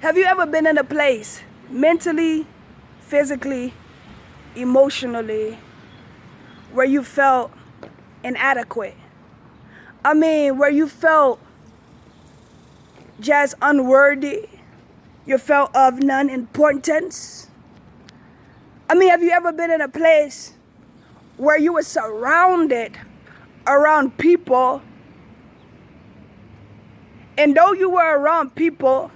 Have you ever been in a place mentally, physically, emotionally where you felt inadequate? I mean, where you felt just unworthy? You felt of none importance? I mean, have you ever been in a place where you were surrounded around people, and though you were around people,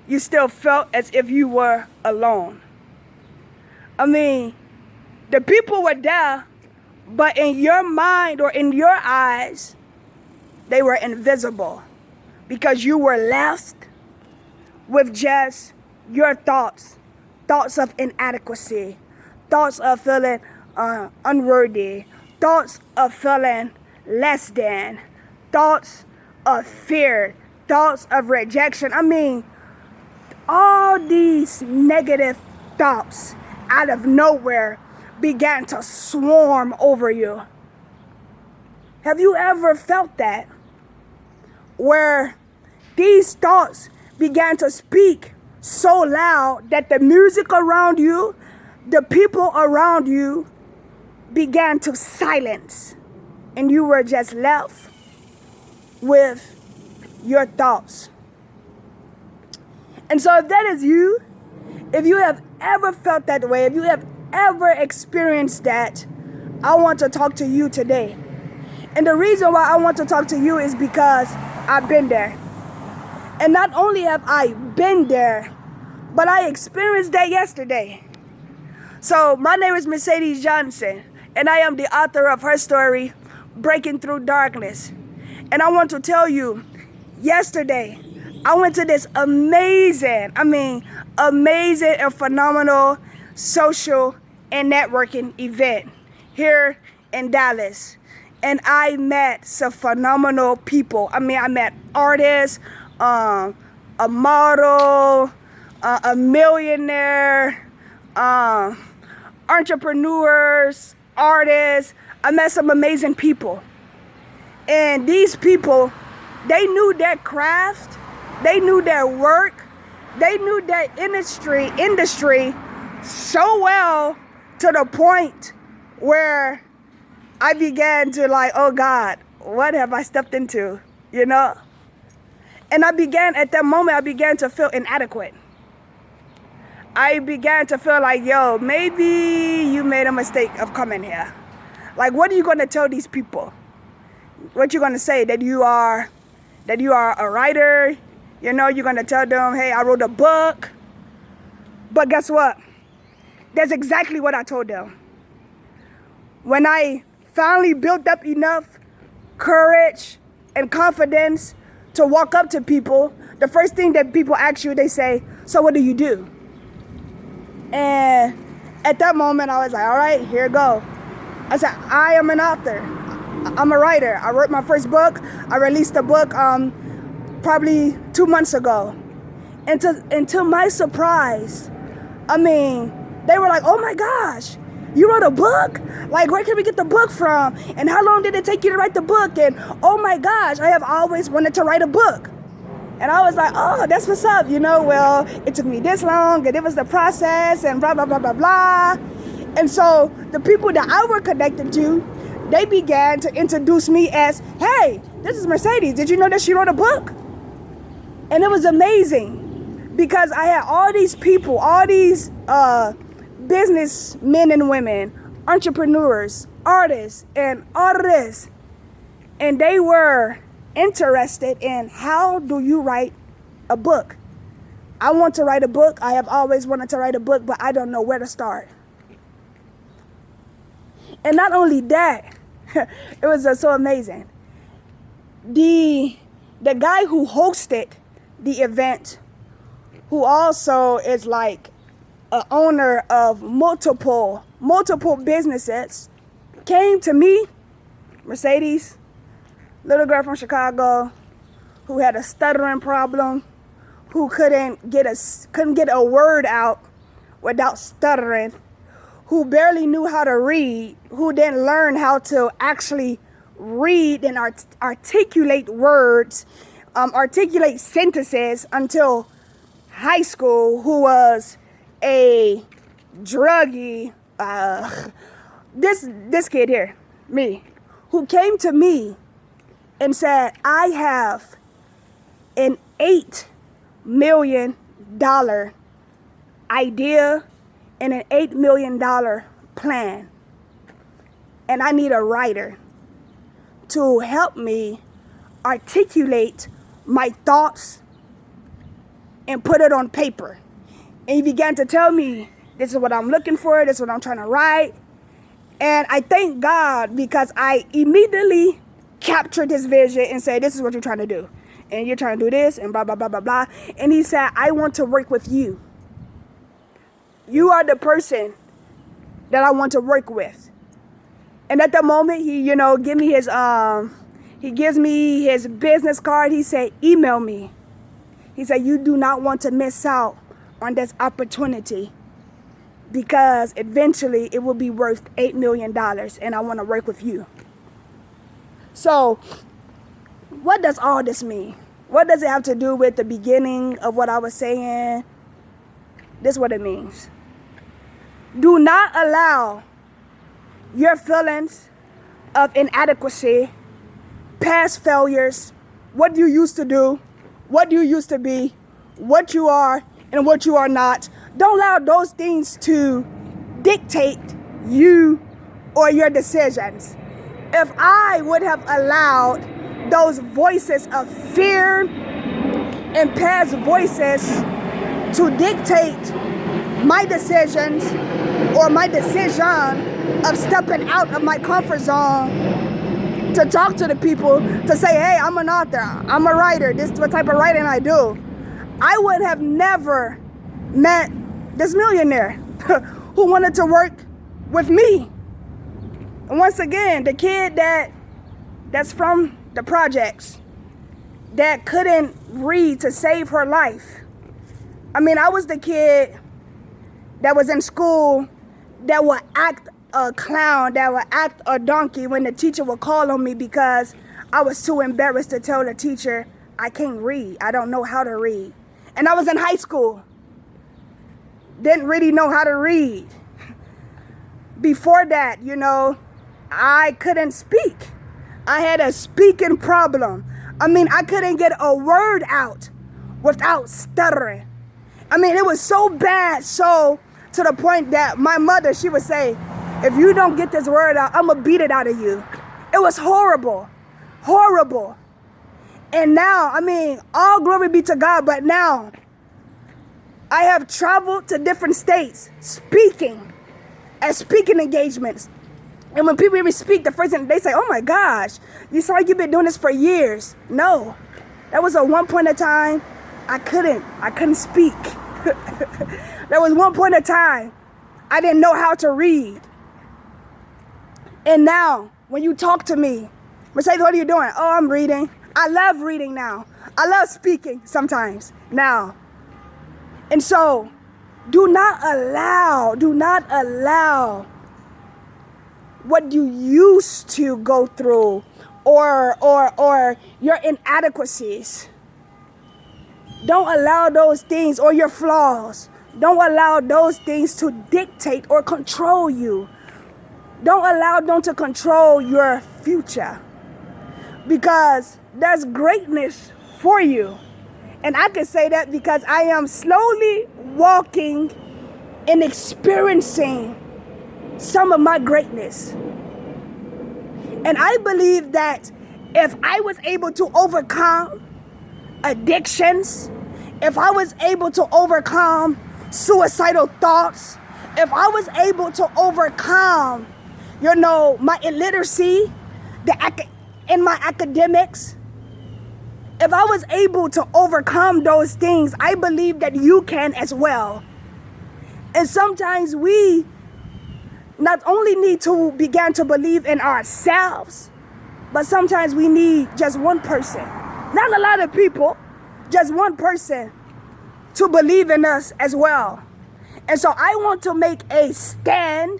you still felt as if you were alone? I mean, the people were there, but in your mind or in your eyes, they were invisible because you were left with just your thoughts of inadequacy, thoughts of feeling unworthy, thoughts of feeling less than, thoughts of fear, thoughts of rejection. I mean, all these negative thoughts out of nowhere began to swarm over you. Have you ever felt that? Where these thoughts began to speak so loud that the music around you, the people around you began to silence, and you were just left with your thoughts. And so if that is you, if you have ever felt that way, if you have ever experienced that, I want to talk to you today. And the reason why I want to talk to you is because I've been there. And not only have I been there, but I experienced that yesterday. So my name is Mercedes Johnson, and I am the author of her story, Breaking Through Darkness. And I want to tell you, yesterday, I went to this amazing and phenomenal social and networking event here in Dallas. And I met some phenomenal people. I met artists, a model, a millionaire, entrepreneurs, artists. I met some amazing people. And these people, they knew their craft, they knew their work, they knew their industry so well, to the point where I began to oh God, what have I stepped into, And at that moment, I began to feel inadequate. I began to feel like, maybe you made a mistake of coming here. What are you going to tell these people? What you going to say? That you are a writer? You're going to tell them, hey, I wrote a book. But guess what? That's exactly what I told them. When I finally built up enough courage and confidence to walk up to people, the first thing that people ask you, they say, so what do you do? And at that moment, I was like, all right, here we go. I said, I am an author. I'm a writer. I wrote my first book. I released a book probably 2 months ago. And to my surprise, they were like, oh my gosh, you wrote a book? Where can we get the book from? And how long did it take you to write the book? And oh my gosh, I have always wanted to write a book. And I was like, oh, that's what's up. Well, it took me this long, and it was the process, and blah, blah, blah, blah, blah. And so the people that I were connected to, they began to introduce me as, hey, this is Mercedes. Did you know that she wrote a book? And it was amazing because I had all these people, all these businessmen and women, entrepreneurs, artists, and artists. And they were interested in, how do you write a book? I want to write a book. I have always wanted to write a book, but I don't know where to start. And not only that, it was so amazing. The guy who hosted the event, who also is an owner of multiple businesses, came to me, Mercedes, little girl from Chicago, who had a stuttering problem, who couldn't get a word out without stuttering, who barely knew how to read, who didn't learn how to actually read and articulate words, articulate sentences until high school who was a druggie, this kid here, me, who came to me and said, I have an $8 million idea and an $8 million plan. And I need a writer to help me articulate my thoughts and put it on paper. And he began to tell me, this is what I'm looking for, this is what I'm trying to write. And I thank God because I immediately captured his vision and said, this is what you're trying to do. And you're trying to do this and blah, blah, blah, blah, blah. And he said, I want to work with you. You are the person that I want to work with. And at the moment, he, he gives me his business card. He said, email me. He said, you do not want to miss out on this opportunity because eventually it will be worth $8 million and I want to work with you. So what does all this mean? What does it have to do with the beginning of what I was saying? This is what it means. Do not allow your feelings of inadequacy, past failures, what you used to do, what you used to be, what you are and what you are not. Don't allow those things to dictate you or your decisions. If I would have allowed those voices of fear and past voices to dictate my decisions or my decision of stepping out of my comfort zone to talk to the people, to say, hey, I'm an author, I'm a writer, this is what type of writing I do, I would have never met this millionaire who wanted to work with me. And once again, the kid that's from the projects that couldn't read to save her life. I mean, I was the kid that was in school that would act a clown, that would act a donkey when the teacher would call on me because I was too embarrassed to tell the teacher, I can't read, I don't know how to read. And I was in high school, didn't really know how to read. Before that, I couldn't speak. I had a speaking problem. I mean, I couldn't get a word out without stuttering. I mean, it was so bad, so to the point that my mother, she would say, if you don't get this word out, I'm gonna beat it out of you. It was horrible, horrible. And now, I mean, all glory be to God, but now I have traveled to different states speaking at speaking engagements. And when people even speak, the first thing they say, oh my gosh, you sound like you've been doing this for years. No, that was at one point in time, I couldn't speak. There was one point in time, I didn't know how to read. And now, when you talk to me, Mercedes, what are you doing? Oh, I'm reading. I love reading now. I love speaking sometimes now. And so, do not allow what you used to go through or your inadequacies. Don't allow those things or your flaws. Don't allow those things to dictate or control you. Don't allow them to control your future. Because there's greatness for you. And I can say that because I am slowly walking and experiencing some of my greatness. And I believe that if I was able to overcome addictions, if I was able to overcome suicidal thoughts, if I was able to overcome, my illiteracy, in my academics, if I was able to overcome those things, I believe that you can as well. And sometimes we not only need to begin to believe in ourselves, but sometimes we need just one person, not a lot of people, just one person to believe in us as well. And so I want to make a stand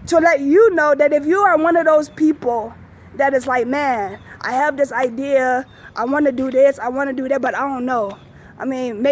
to let you know that if you are one of those people that is like, man, I have this idea, I want to do this, I want to do that, but I don't know. I mean, maybe